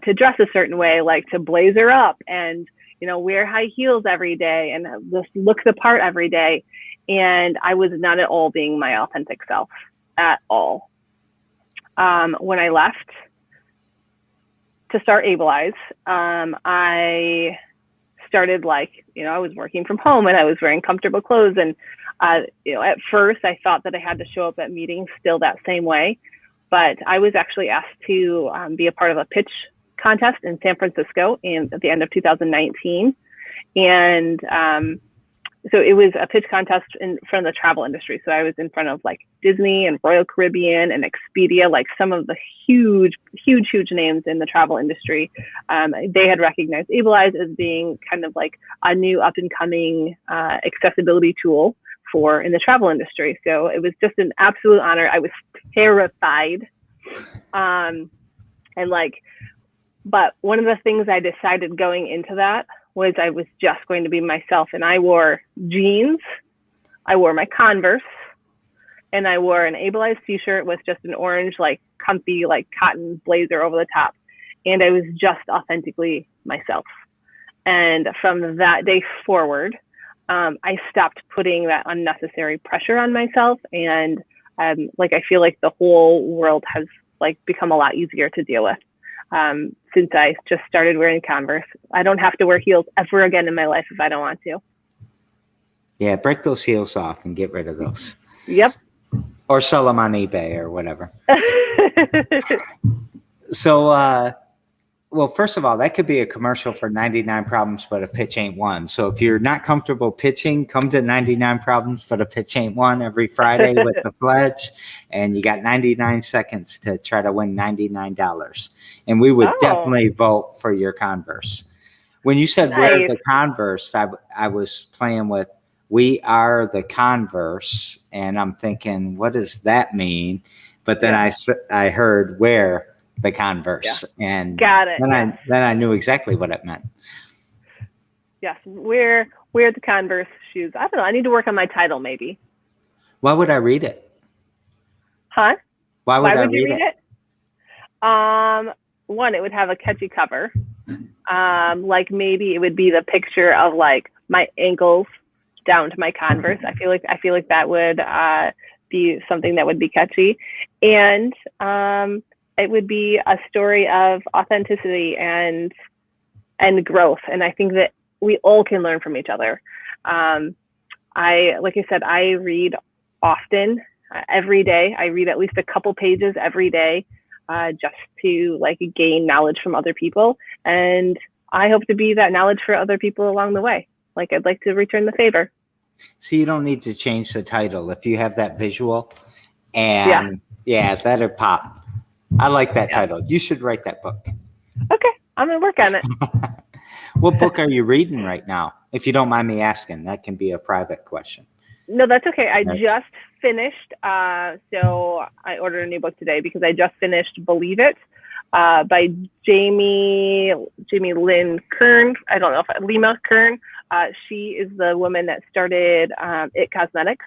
S2: to dress a certain way, like to blazer up and wear high heels every day and just look the part every day. And I was not at all being my authentic self at all. when I left to start Abilize, I started I was working from home and I was wearing comfortable clothes. And, at first I thought that I had to show up at meetings still that same way. But I was actually asked to be a part of a pitch contest in San Francisco at the end of 2019. And so it was a pitch contest in front of the travel industry. So I was in front of Disney and Royal Caribbean and Expedia, some of the huge names in the travel industry. They had recognized Abilize as being kind of a new up and coming accessibility tool in the travel industry. So it was just an absolute honor. I was terrified. But one of the things I decided going into that was I was just going to be myself, and I wore jeans, I wore my Converse, and I wore an Abilize t-shirt with just an orange, comfy, cotton blazer over the top. And I was just authentically myself. And from that day forward, I stopped putting that unnecessary pressure on myself. And I feel like the whole world has become a lot easier to deal with. Since I just started wearing Converse. I don't have to wear heels ever again in my life if I don't want to.
S1: Yeah, break those heels off and get rid of those.
S2: Yep.
S1: Or sell them on eBay or whatever. So, well, first of all, that could be a commercial for 99 Problems, but a pitch ain't one. So if you're not comfortable pitching, come to 99 Problems, but a pitch ain't one every Friday with the Fledge. And you got 99 seconds to try to win $99. And we would definitely vote for your Converse. When you said wear the Converse, I was playing with we are the Converse. And I'm thinking, what does that mean? But then I heard wear the Converse, and
S2: got it.
S1: Then I knew exactly what it meant.
S2: Yes, wear the Converse shoes. I don't know. I need to work on my title, maybe.
S1: Why would I read it?
S2: Huh?
S1: Why would I read it?
S2: One, it would have a catchy cover. Maybe it would be the picture of my ankles down to my Converse. I feel like that would be something that would be catchy, and it would be a story of authenticity and growth. And I think that we all can learn from each other. Like I said, I read often, every day. I read at least a couple pages every day, just to gain knowledge from other people. And I hope to be that knowledge for other people along the way. I'd like to return the favor.
S1: So you don't need to change the title if you have that visual. And that'd pop. I like that title. You should write that book.
S2: Okay, I'm gonna work on it.
S1: What book are you reading right now? If you don't mind me asking, that can be a private question.
S2: No, that's okay. I just finished. So I ordered a new book today because I just finished Believe It by Jamie Lynn Kern. I don't know if Lima Kern. She is the woman that started It Cosmetics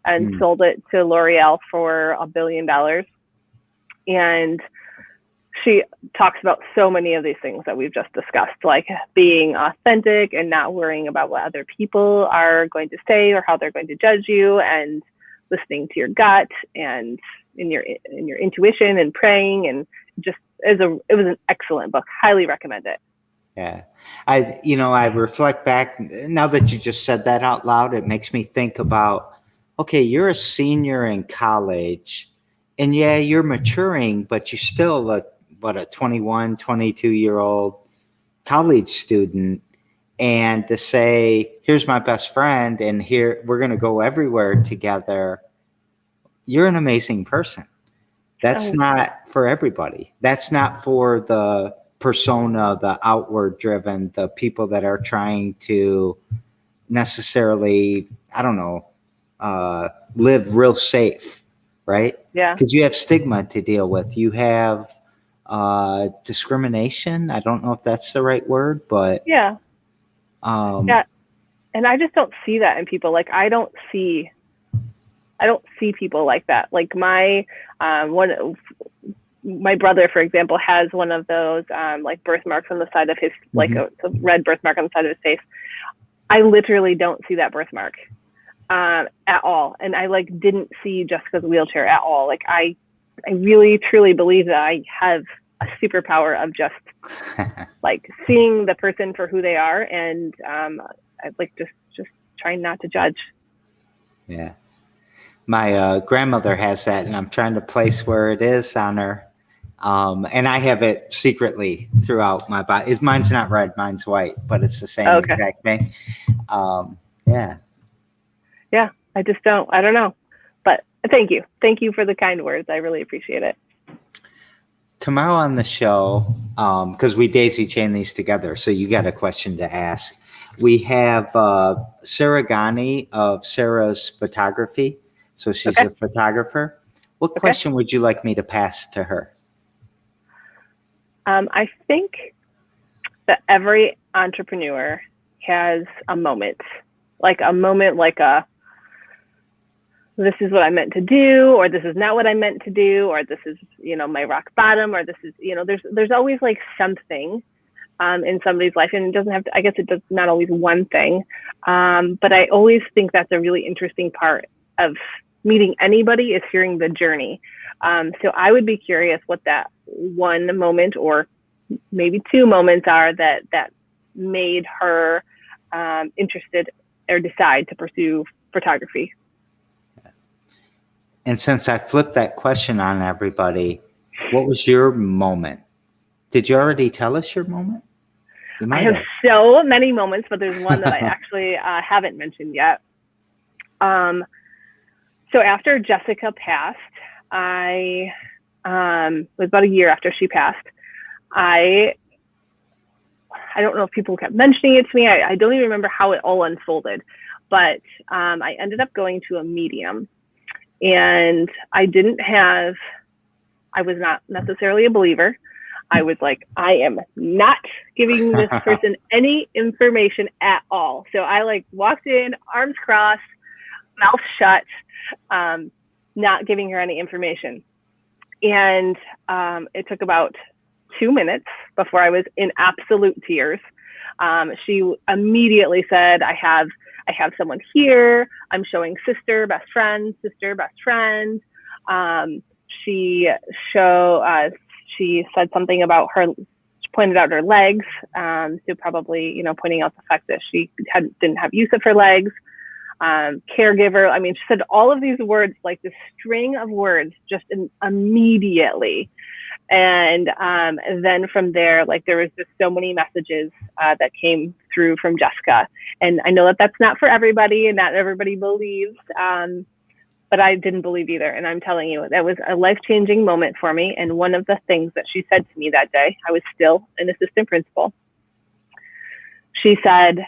S2: and sold it to L'Oreal for $1 billion. And she talks about so many of these things that we've just discussed, like being authentic and not worrying about what other people are going to say or how they're going to judge you, and listening to your gut and in your intuition and praying. And just it was an excellent book. Highly recommend it.
S1: Yeah. I reflect back now that you just said that out loud. It makes me think about, okay, you're a senior in college. And yeah, you're maturing, but you're still a 21, 22-year-old college student. And to say, here's my best friend, and here we're going to go everywhere together. You're an amazing person. That's not for everybody. That's not for the persona, the outward driven, the people that are trying to necessarily, live real safe. Right?
S2: Yeah.
S1: Because you have stigma to deal with. You have discrimination. I don't know if that's the right word, but
S2: yeah. And I just don't see that in people. I don't see people like that. My brother, for example, has one of those birthmarks on the side of his a red birthmark on the side of his face. I literally don't see that birthmark. At all. And I didn't see Jessica's wheelchair at all. I really truly believe that I have a superpower of just like seeing the person for who they are, and I like just trying not to judge.
S1: Yeah. My grandmother has that, and I'm trying to place where it is on her. And I have it secretly throughout my body. Mine's not red, mine's white, but it's the same
S2: Okay.
S1: exact thing. Yeah.
S2: Yeah, I don't know. But thank you. Thank you for the kind words. I really appreciate it.
S1: Tomorrow on the show, because we daisy chain these together, so you got a question to ask. We have Sarah Ghani of Sarah's Photography. So she's
S2: Okay.
S1: a photographer. What question would you like me to pass to her?
S2: I think that every entrepreneur has a moment like this is what I meant to do, or this is not what I meant to do, or this is, my rock bottom, or this is, there's always like something in somebody's life, and it doesn't have to, I guess it does not always one thing. But I always think that's a really interesting part of meeting anybody is hearing the journey. So I would be curious what that one moment or maybe two moments are that made her interested or decide to pursue photography.
S1: And since I flipped that question on everybody, what was your moment? Did you already tell us your moment?
S2: I have so many moments, but there's one that I actually haven't mentioned yet. So after Jessica passed, it was about a year after she passed. I don't know if people kept mentioning it to me. I don't even remember how it all unfolded, but I ended up going to a medium, and I was not necessarily a believer. I was like, I am not giving this person any information at all. So I like walked in, arms crossed, mouth shut, not giving her any information. And it took about 2 minutes before I was in absolute tears. She immediately said, I have someone here. I'm showing sister, best friend. She said something about she pointed out her legs. So probably, pointing out the fact that she didn't have use of her legs. Caregiver. I mean, she said all of these words, like this string of words, just immediately. And then from there, like there was just so many messages that came through from Jessica. And I know that that's not for everybody, and not everybody believes, but I didn't believe either. And I'm telling you, that was a life-changing moment for me. And one of the things that she said to me that day, I was still an assistant principal. She said,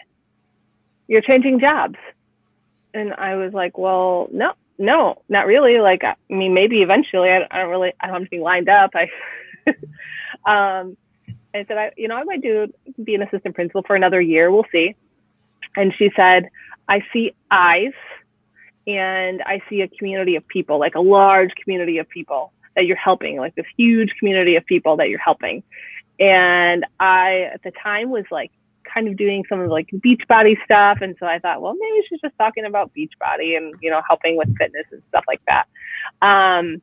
S2: "You're changing jobs." And I was like, well, no, not really. Like, I mean, maybe eventually. I don't have anything lined up. I said, I might be an assistant principal for another year. We'll see. And she said, I see eyes, and I see a community of people, like a large community of people that you're helping, like this huge community of people that you're helping. And I, at the time, was like kind of doing some of like Beachbody stuff. And so I thought, well, maybe she's just talking about Beachbody and, helping with fitness and stuff like that. And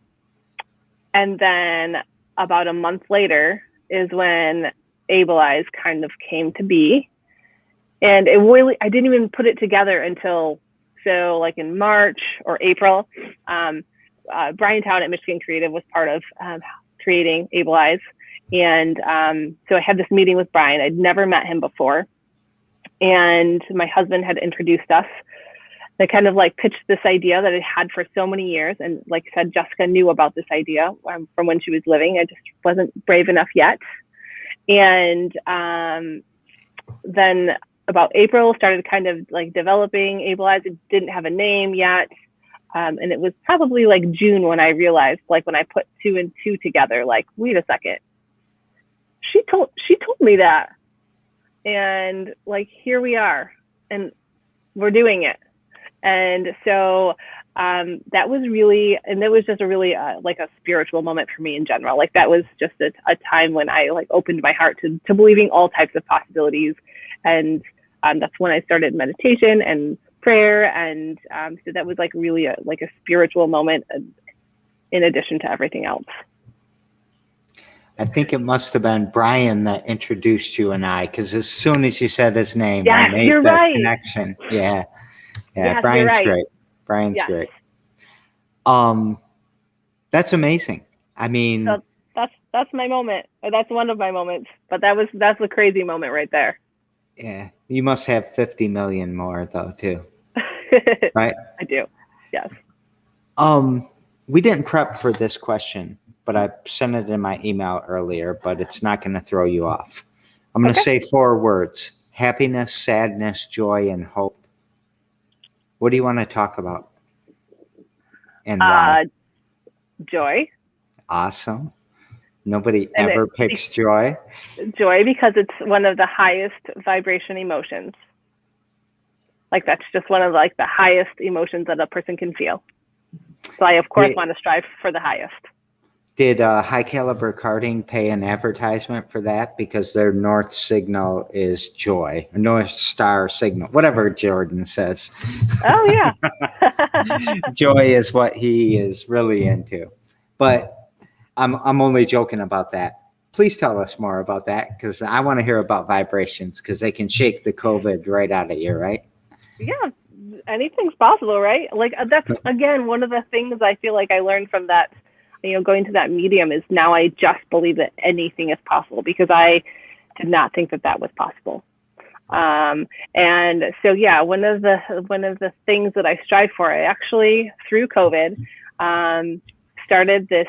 S2: then about a month later is when Able Eyes kind of came to be. And I didn't even put it together until, like in March or April. Brian Town at Michigan Creative was part of creating Able Eyes. And so I had this meeting with Brian. I'd never met him before. And my husband had introduced us. I kind of like pitched this idea that I had for so many years. And like I said, Jessica knew about this idea from when she was living. I just wasn't brave enough yet. And then about April, started kind of like developing Able Eyes. It didn't have a name yet. And it was probably like June when I realized, like when I put 2 and 2 together, like, wait a second. She told me that. And like, here we are, and we're doing it. And so that was just a really like a spiritual moment for me in general. Like that was just a time when I like opened my heart to believing all types of possibilities. And that's when I started meditation and prayer. And so that was like really a spiritual moment. in addition to everything else.
S1: I think it must have been Brian that introduced you and I, because as soon as you said his name, I
S2: Yes,
S1: made
S2: you're
S1: the
S2: right.
S1: connection. Yeah.
S2: Yes,
S1: Brian's
S2: you're right.
S1: great. Brian's
S2: Yes.
S1: great. That's amazing. I mean,
S2: So that's my moment. Or that's one of my moments. But that's a crazy moment right there.
S1: yeah, you must have 50 million more though too, right?
S2: I do. Yes.
S1: We didn't prep for this question, but I sent it in my email earlier, but it's not going to throw you off. I'm going to say 4 words: happiness, sadness, joy, and hope. What do you want to talk about? And why?
S2: Joy.
S1: Awesome. Nobody
S2: And
S1: ever picks joy.
S2: Joy, because it's one of the highest vibration emotions. Like that's just one of like the highest emotions that a person can feel. So I, of course, want to strive for the highest.
S1: Did High Caliber Karting pay an advertisement for that? Because their North signal is joy, North Star signal, whatever Jordan says.
S2: Oh, yeah.
S1: Joy is what he is really into. But I'm only joking about that. Please tell us more about that, because I want to hear about vibrations, because they can shake the COVID right out of you, right?
S2: Yeah, anything's possible, right? Like that's, again, one of the things I feel like I learned from that, going to that medium, is now I just believe that anything is possible, because I did not think that was possible. And so, yeah, one of the things that I strive for, I actually, through COVID, started this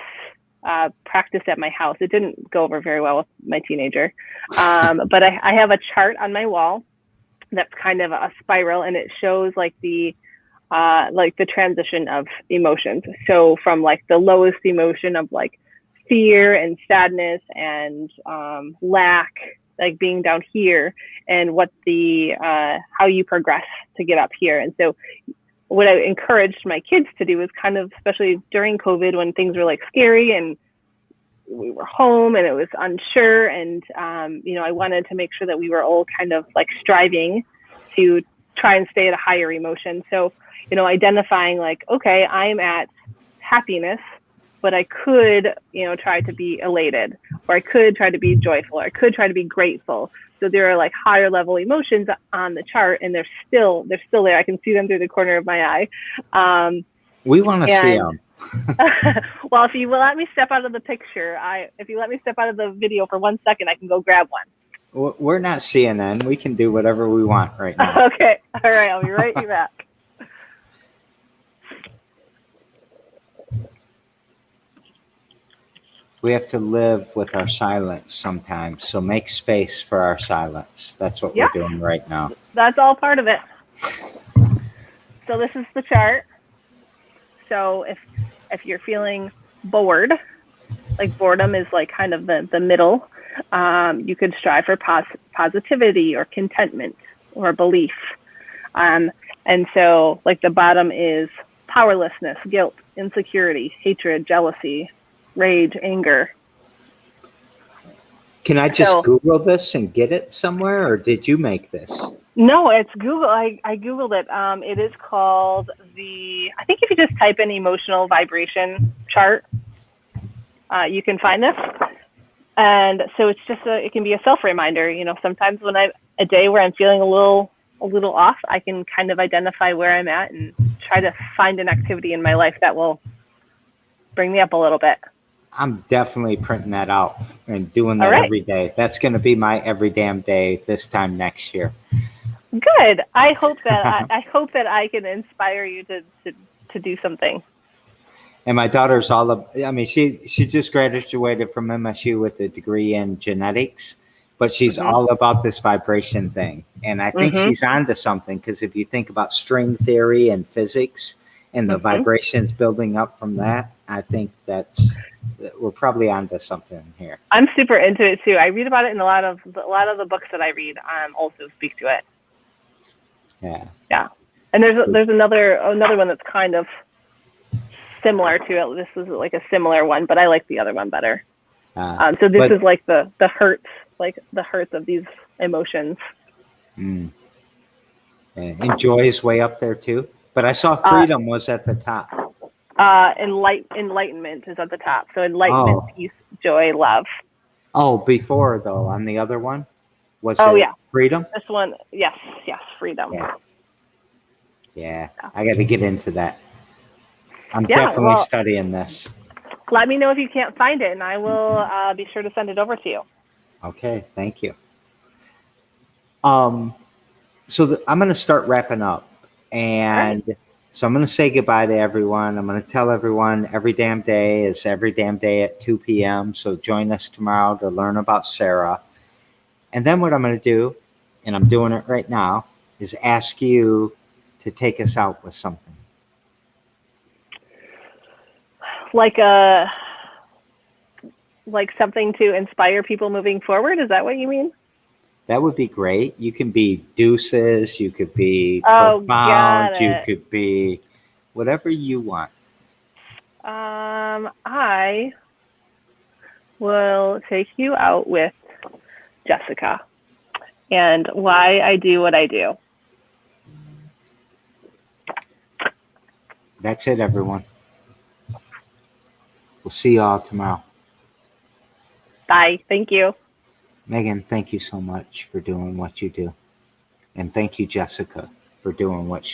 S2: practice at my house. It didn't go over very well with my teenager, but I have a chart on my wall that's kind of a spiral, and it shows like the transition of emotions. So from like the lowest emotion of like fear and sadness and lack, like being down here, and what the how you progress to get up here. And so what I encouraged my kids to do is kind of, especially during COVID when things were like scary and we were home and it was unsure, and I wanted to make sure that we were all kind of like striving to try and stay at a higher emotion. So identifying like, okay, I'm at happiness, but I could try to be elated, or I could try to be joyful, or I could try to be grateful. So there are like higher level emotions on the chart, and they're still there. I can see them through the corner of my eye.
S1: We want to see them.
S2: Well, if you will let me step out of the picture, if you let me step out of the video for 1 second, I can go grab one.
S1: We're not CNN. We can do whatever we want right now.
S2: Okay. All right. I'll be right back.
S1: We have to live with our silence sometimes. So make space for our silence. That's what we're doing right now.
S2: That's all part of it. So this is the chart. So if you're feeling bored, like boredom is like kind of the middle, you could strive for positivity or contentment or belief. And so like the bottom is powerlessness, guilt, insecurity, hatred, jealousy, rage, anger.
S1: Can I just Google this and get it somewhere, or did you make this?
S2: No, it's Google. I Googled it. It is called I think if you just type in emotional vibration chart, you can find this. And so it's just it can be a self reminder. Sometimes when a day where I'm feeling a little off, I can kind of identify where I'm at and try to find an activity in my life that will bring me up a little bit.
S1: I'm definitely printing that out and doing that every day. That's going to be my every damn day this time next year.
S2: Good. I hope that I can inspire you to do something.
S1: And my daughter's she just graduated from MSU with a degree in genetics, but she's all about this vibration thing. And I think she's onto something, because if you think about string theory and physics and the vibrations building up from that, I think we're probably onto something here. I'm
S2: super into it too. I read about it in a lot of the books that I read also speak to it. Yeah. And there's another one that's kind of similar to it. This is like a similar one, but I like the other one better. So this is like the hurts, like the hurts of these emotions.
S1: And joy is way up there too. But I saw freedom was at the top.
S2: Enlightenment is at the top. So enlightenment,
S1: Oh,
S2: peace, joy, love.
S1: oh, before though, on the other one, was
S2: Oh
S1: it
S2: yeah,
S1: freedom?
S2: this one, yes, freedom.
S1: Yeah, yeah. I got to get into that. I'm
S2: Yeah,
S1: definitely
S2: well,
S1: studying this.
S2: let me know if you can't find it, and I will be sure to send it over to you.
S1: Okay, thank you. Um, I'm going to start wrapping up,
S2: All right.
S1: and so I'm going to say goodbye to everyone. I'm going to tell everyone every damn day is every damn day at 2 p.m. So join us tomorrow to learn about Sarah. And then what I'm going to do, and I'm doing it right now, is ask you to take us out with something.
S2: Like something to inspire people moving forward. Is that what you mean?
S1: That would be great. You can be deuces, you could be
S2: Oh, got
S1: profound, you
S2: it.
S1: could be whatever you want.
S2: I will take you out with Jessica and why I do what I do.
S1: That's it, everyone. We'll see you all tomorrow.
S2: Bye. Thank you.
S1: Meegan, thank you so much for doing what you do. And thank you, Jessica, for doing what